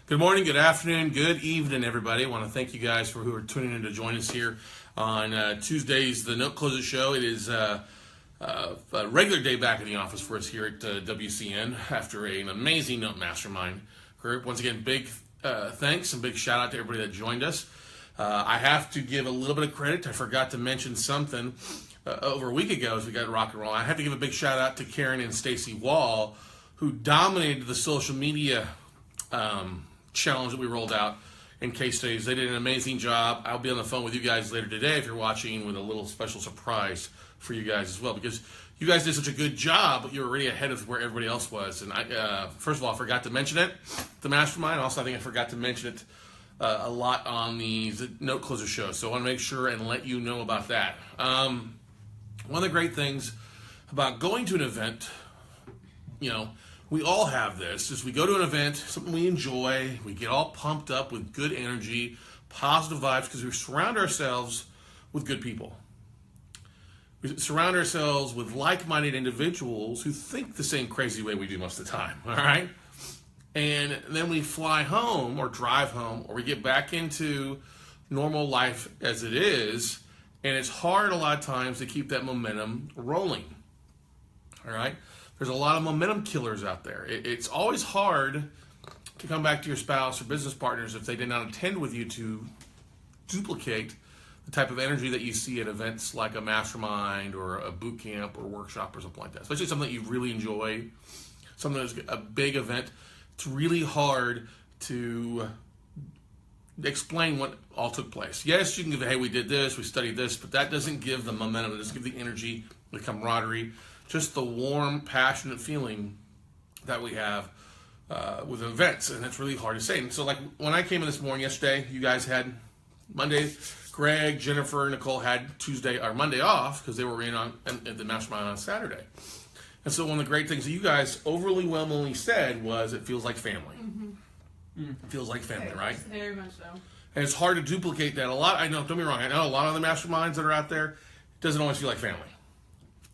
Good morning, good afternoon, good evening, everybody. I want to thank you guys for who are tuning in to join us here on Tuesdays, the Note Closer Show. It is a regular day back in the office for us here at WCN after an amazing Note Mastermind group. Once again, big thanks and big shout out to everybody that joined us. I have to give a little bit of credit. I forgot to mention something over a week ago as we got rock and roll. I have to give a big shout out to Karen and Stacy Wall, who dominated the social media challenge that we rolled out in case studies. They did an amazing job. I'll be on the phone with you guys later today if you're watching with a little special surprise for you guys as well, because you guys did such a good job, but you were already ahead of where everybody else was. And I, first of all, I forgot to mention it, the Mastermind. Also, I think I forgot to mention it a lot on the Note Closer Show. So I want to make sure and let you know about that. One of the great things about going to an event, you know, we all have this, is we go to an event, something we enjoy, we get all pumped up with good energy, positive vibes, because we surround ourselves with good people. We surround ourselves with like-minded individuals who think the same crazy way we do most of the time, all right? And then we fly home or drive home or we get back into normal life as it is, and it's hard a lot of times to keep that momentum rolling, all right? There's a lot of momentum killers out there. It's always hard to come back to your spouse or business partners if they did not attend with you to duplicate the type of energy that you see at events like a mastermind or a boot camp or workshop or something like that. Especially something that you really enjoy, something that's a big event. It's really hard to explain what all took place. Yes, you can give, hey, we did this, we studied this, but that doesn't give the momentum, it doesn't give the energy, the camaraderie, just the warm, passionate feeling that we have with events, and it's really hard to say. And so, like, when I came in this morning yesterday, you guys had Monday, Greg, Jennifer, Nicole had Tuesday or Monday off because they were in on at the Mastermind on Saturday. And so one of the great things that you guys overwhelmingly said was it feels like family. Mm-hmm. It feels like family, right? Very much so. And it's hard to duplicate that. A lot, I know, don't be wrong, I know a lot of the masterminds that are out there, it doesn't always feel like family.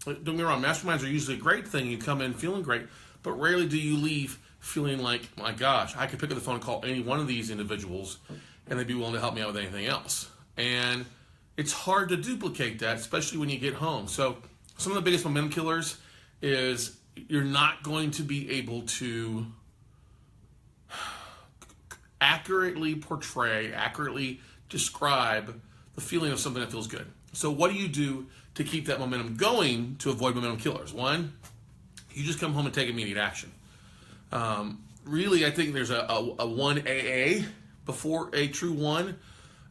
Don't get me wrong, masterminds are usually a great thing. You come in feeling great, but rarely do you leave feeling like, my gosh, I could pick up the phone and call any one of these individuals and they'd be willing to help me out with anything else. And it's hard to duplicate that, especially when you get home. So some of the biggest momentum killers is you're not going to be able to accurately portray, accurately describe the feeling of something that feels good. So what do you do to keep that momentum going to avoid momentum killers? One, you just come home and take immediate action. Really, I think there's a 1AA before a true one.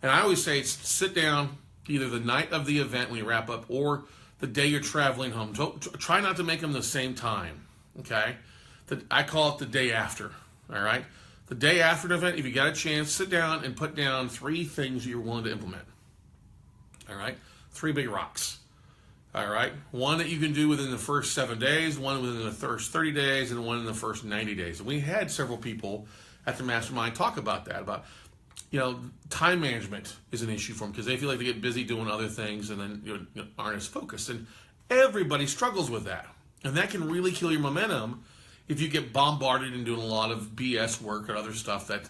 And I always say sit down either the night of the event when you wrap up or the day you're traveling home. Try not to make them the same time, okay? I call it the day after, all right? The day after an event, if you got a chance, sit down and put down 3 things you're willing to implement, all right? 3 big rocks. All right, one that you can do within the first 7 days, one within the first 30 days, and one in the first 90 days. And we had several people at the Mastermind talk about that, about, you know, time management is an issue for them because they feel like they get busy doing other things and then you know, aren't as focused. And everybody struggles with that. And that can really kill your momentum if you get bombarded and doing a lot of BS work or other stuff that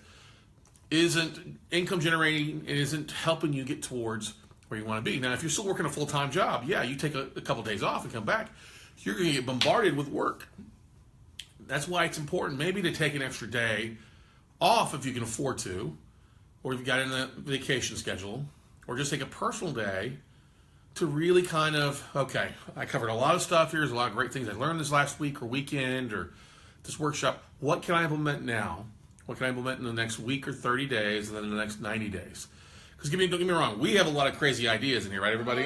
isn't income generating, it isn't helping you get towards where you want to be. Now, if you're still working a full-time job, yeah, you take a couple days off and come back, you're going to get bombarded with work. That's why it's important maybe to take an extra day off if you can afford to, or if you've got it in the vacation schedule, or just take a personal day to really kind of, okay, I covered a lot of stuff here. There's a lot of great things I learned this last week or weekend or this workshop. What can I implement now? What can I implement in the next week or 30 days and then in the next 90 days? Because don't get me wrong, we have a lot of crazy ideas in here, right, everybody?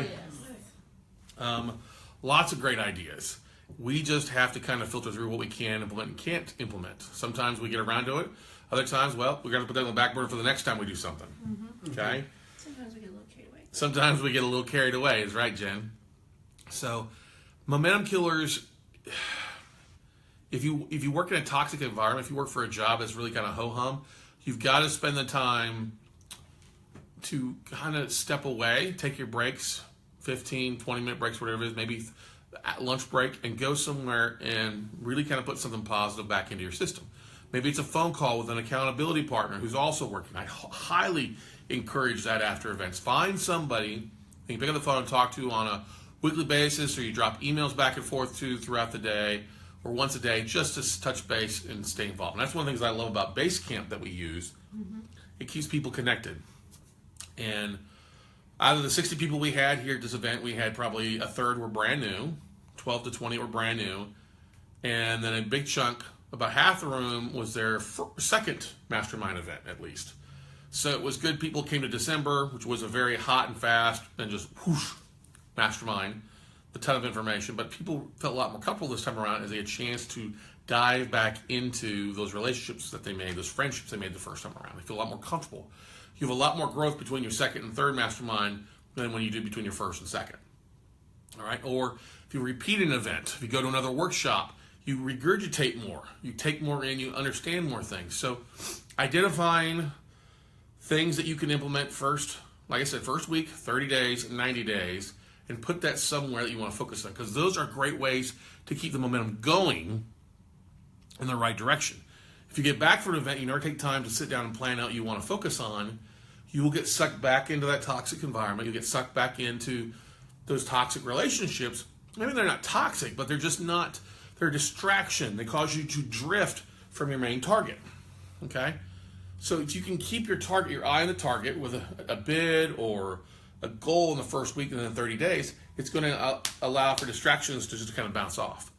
Oh, yes. Lots of great ideas. We just have to kind of filter through what we can implement and can't implement. Sometimes we get around to it. Other times, well, we're going to put that on the back burner for the next time we do something. Mm-hmm. Okay? Sometimes we get a little carried away. Sometimes we get a little carried away, is right, Jen? So, momentum killers, if you work in a toxic environment, if you work for a job that's really kind of ho-hum, you've got to spend the time to kind of step away, take your breaks, 15, 20-minute breaks, whatever it is, maybe at lunch break, and go somewhere and really kind of put something positive back into your system. Maybe it's a phone call with an accountability partner who's also working. I highly encourage that after events. Find somebody you can pick up the phone and talk to on a weekly basis, or you drop emails back and forth to throughout the day, or once a day, just to touch base and stay involved. And that's one of the things I love about Basecamp that we use. It keeps people connected. And out of the 60 people we had here at this event, we had probably a third were brand new, 12 to 20 were brand new, and then a big chunk, about half the room, was their second mastermind event at least. So it was good. People came to December, which was a very hot and fast and just whoosh mastermind, a ton of information. But people felt a lot more comfortable this time around as they had a chance to dive back into those relationships that they made, those friendships they made the first time around. They feel a lot more comfortable. You have a lot more growth between your second and third mastermind than when you do between your first and second. All right? Or if you repeat an event, if you go to another workshop, you regurgitate more. You take more in, you understand more things. So identifying things that you can implement first, like I said, first week, 30 days, 90 days, and put that somewhere that you want to focus on, because those are great ways to keep the momentum going in the right direction. If you get back from an event, you never take time to sit down and plan out what you want to focus on, you will get sucked back into that toxic environment. You'll get sucked back into those toxic relationships. Maybe they're not toxic, but they're just not, they're a distraction. They cause you to drift from your main target. Okay? So if you can keep your target, your eye on the target with a bid or a goal in the first week and then 30 days, it's going to allow for distractions to just kind of bounce off.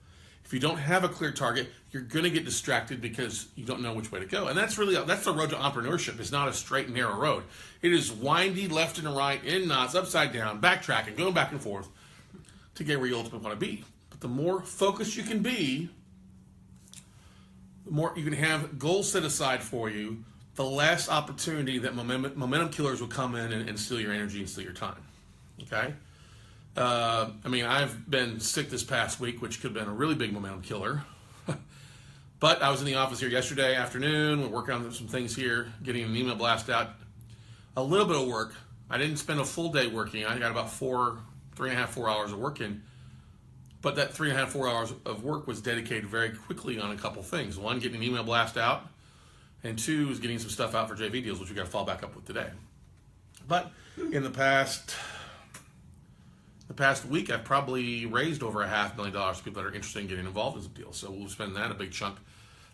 If you don't have a clear target, you're going to get distracted because you don't know which way to go. And that's the road to entrepreneurship. It's not a straight and narrow road. It is windy left and right, in knots, upside down, backtracking, going back and forth to get where you ultimately want to be. But the more focused you can be, the more you can have goals set aside for you, the less opportunity that momentum killers will come in and steal your energy and steal your time. Okay? I've been sick this past week, which could have been a really big momentum killer. But I was in the office here yesterday afternoon. We're working on some things here, getting an email blast out. A little bit of work. I didn't spend a full day working. I got about 3.5, 4 hours of work in. But that 3.5, 4 hours of work was dedicated very quickly on a couple things. One, getting an email blast out. And two is getting some stuff out for JV deals, which we got to follow back up with today. But in the past week, I've probably raised over $500,000 for people that are interested in getting involved in some deals. So we'll spend that a big chunk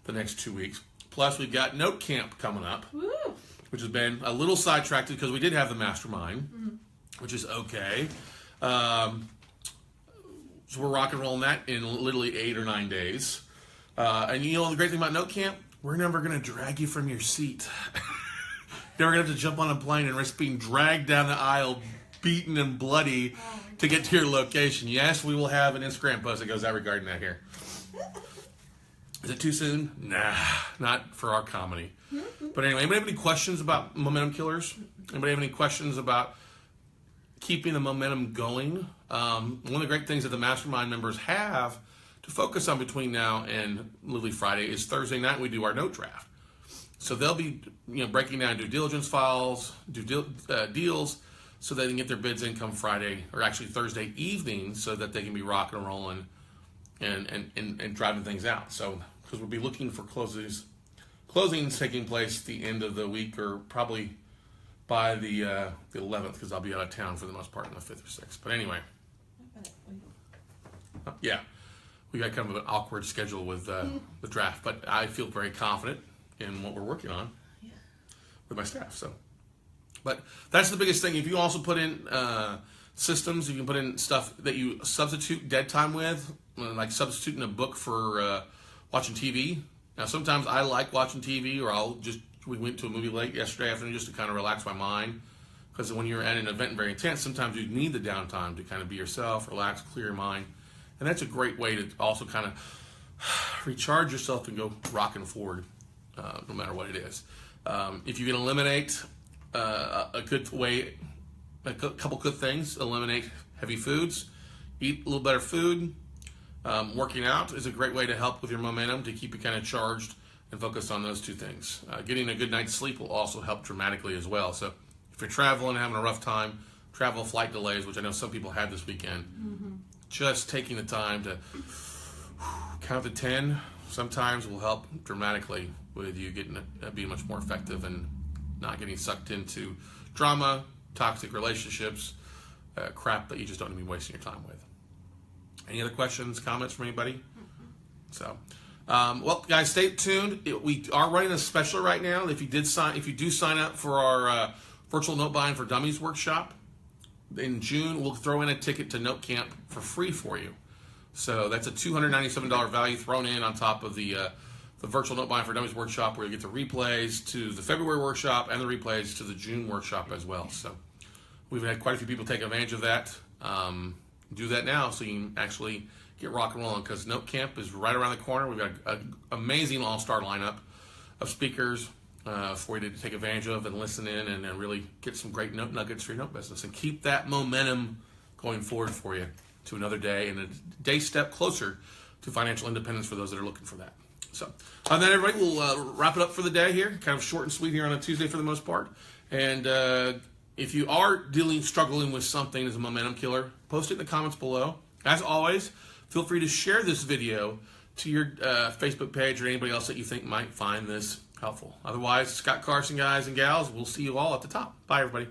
the next 2 weeks. Plus, we've got Note Camp coming up, which has been a little sidetracked because we did have the mastermind, which is okay. So we're rock and rolling that in literally 8 or 9 days. And the great thing about Note Camp, we're never going to drag you from your seat. You're never going to have to jump on a plane and risk being dragged down the aisle, beaten and bloody to get to your location. Yes, we will have an Instagram post that goes out regarding that here. Is it too soon? Nah, not for our comedy. But anyway, anybody have any questions about momentum killers? Anybody have any questions about keeping the momentum going? One of the great things that the mastermind members have to focus on between now and literally Friday is Thursday night we do our note draft. So they'll be breaking down due diligence files, deals, so they can get their bids in come Friday, or actually Thursday evening, so that they can be rocking and rolling and driving things out. So because we'll be looking for closings taking place the end of the week, or probably by the 11th, because I'll be out of town for the most part on the 5th or 6th. But anyway, yeah. We got kind of an awkward schedule with the draft, but I feel very confident in what we're working on with my staff. So, but that's the biggest thing. If you also put in systems, you can put in stuff that you substitute dead time with, like substituting a book for watching TV. Now, sometimes I like watching TV, or we went to a movie late yesterday afternoon just to kind of relax my mind. Because when you're at an event very intense, sometimes you need the downtime to kind of be yourself, relax, clear your mind. And that's a great way to also kind of recharge yourself and go rocking forward, no matter what it is. If you can eliminate a couple good things, eliminate heavy foods, eat a little better food. Working out is a great way to help with your momentum, to keep you kind of charged and focused on those two things. Getting a good night's sleep will also help dramatically as well. So if you're traveling, having a rough time, travel flight delays, which I know some people had this weekend, just taking the time to count to 10, sometimes will help dramatically with you getting being much more effective and not getting sucked into drama, toxic relationships, crap that you just don't need to be wasting your time with. Any other questions, comments from anybody? So, well, guys, stay tuned. We are running a special right now. If you do sign up for our virtual note buying for dummies workshop in June, we'll throw in a ticket to Note Camp for free for you. So that's a $297 value thrown in on top of the virtual note buying for dummies workshop, where you get the replays to the February workshop and the replays to the June workshop as well. So we've had quite a few people take advantage of that. Do that now so you can actually get rock and rolling, because Note Camp is right around the corner. We've got an amazing all-star lineup of speakers for you to take advantage of and listen in and really get some great note nuggets for your note business and keep that momentum going forward for you to another day and a day step closer to financial independence for those that are looking for that. So, other than that, everybody, we'll wrap it up for the day here. Kind of short and sweet here on a Tuesday for the most part. And if you are struggling with something as a momentum killer, post it in the comments below. As always, feel free to share this video to your Facebook page or anybody else that you think might find this helpful. Otherwise, Scott Carson, guys and gals, we'll see you all at the top. Bye, everybody.